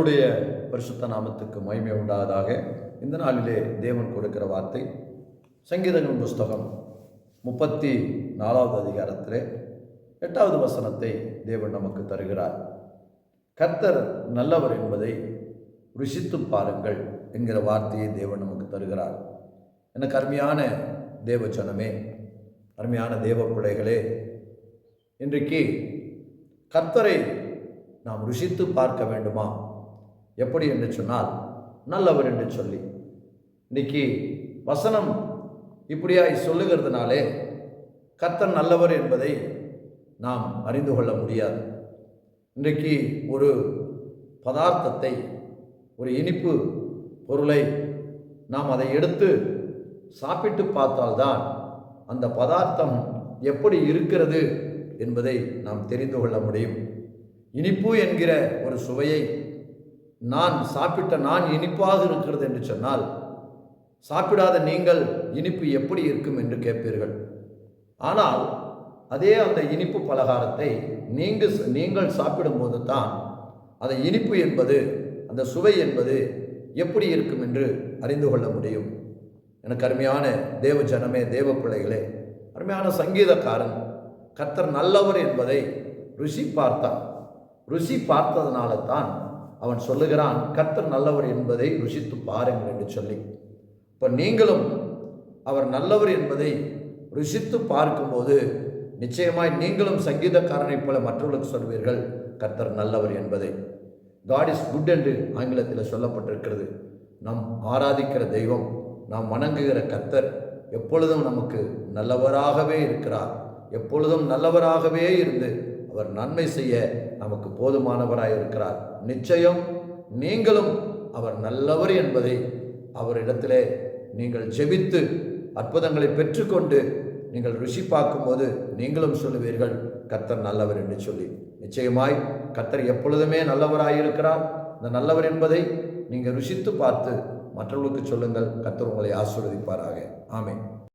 கர்த்தருடைய பரிசுத்த நாமத்துக்கு மகிமை உண்டாவதாக. இந்த நாளிலே தேவன் கொடுக்கிற வார்த்தை சங்கீதங்கள் புஸ்தகம் 34வது அதிகாரத்திலே 8வது வசனத்தை தேவன் நமக்கு தருகிறார். கர்த்தர் நல்லவர் என்பதை ருசித்து பாருங்கள் என்கிற வார்த்தையை தேவன் நமக்கு தருகிறார். எனக்கு அருமையான தேவ ஜனமே, அருமையான தேவ பிள்ளைகளே, இன்றைக்கு கர்த்தரை நாம் ருசித்து பார்க்க வேண்டுமா? எப்படி என்று சொன்னால், நல்லவர் என்று சொல்லி. இன்றைக்கி வசனம் இப்படியாய் சொல்லுகிறதுனாலே கர்த்தர் நல்லவர் என்பதை நாம் அறிந்து கொள்ள முடியாது. இன்றைக்கு ஒரு பதார்த்தத்தை, ஒரு இனிப்பு பொருளை நாம் அதை எடுத்து சாப்பிட்டு பார்த்தால்தான் அந்த பதார்த்தம் எப்படி இருக்கிறது என்பதை நாம் தெரிந்து கொள்ள முடியும். இனிப்பு என்கிற ஒரு சுவையை நான் இனிப்பாக இருக்கிறது என்று சொன்னால், சாப்பிடாத நீங்கள் இனிப்பு எப்படி இருக்கும் என்று கேட்பீர்கள். ஆனால் அதே அந்த இனிப்பு பலகாரத்தை நீங்கள் சாப்பிடும்போது தான் அந்த இனிப்பு என்பது, அந்த சுவை என்பது எப்படி இருக்கும் என்று அறிந்து கொள்ள முடியும். எனக்கு அருமையான தேவ ஜனமே, தேவ பிள்ளைகளே, அருமையான சங்கீதக்காரன் கர்த்தர் நல்லவர் என்பதை ருசி பார்த்தான். ருசி பார்த்ததுனால தான் அவன் சொல்லுகிறான், கர்த்தர் நல்லவர் என்பதை ருசித்து பாருங்கள் என்று சொல்லி. இப்போ நீங்களும் அவர் நல்லவர் என்பதை ருசித்து பார்க்கும்போது நிச்சயமாய் நீங்களும் சங்கீதக்காரனைப் போல மற்றவர்களுக்கு சொல்வீர்கள், கர்த்தர் நல்லவர் என்பதை. காட் இஸ் குட் என்று ஆங்கிலத்தில் சொல்லப்பட்டிருக்கிறது. நாம் ஆராதிக்கிற தெய்வம், நாம் வணங்குகிற கர்த்தர் எப்பொழுதும் நமக்கு நல்லவராகவே இருக்கிறார். எப்பொழுதும் நல்லவராகவே இருந்து அவர் நன்மை செய்ய நமக்கு போதுமானவராய் இருக்கிறார். நிச்சயம் நீங்களும் அவர் நல்லவர் என்பதை அவரிடத்திலே நீங்கள் ஜெபித்து அற்புதங்களை பெற்றுக்கொண்டு நீங்கள் ருசி பார்க்கும்போது நீங்களும் சொல்லுவீர்கள், கர்த்தர் நல்லவர் என்று சொல்லி. நிச்சயமாய் கர்த்தர் எப்பொழுதுமே நல்லவராயிருக்கிறார். இந்த நல்லவர் என்பதை நீங்கள் ருசித்து பார்த்து மற்றவர்களுக்கு சொல்லுங்கள். கர்த்தர் உங்களை ஆசீர்வதிப்பாராக. ஆமென்.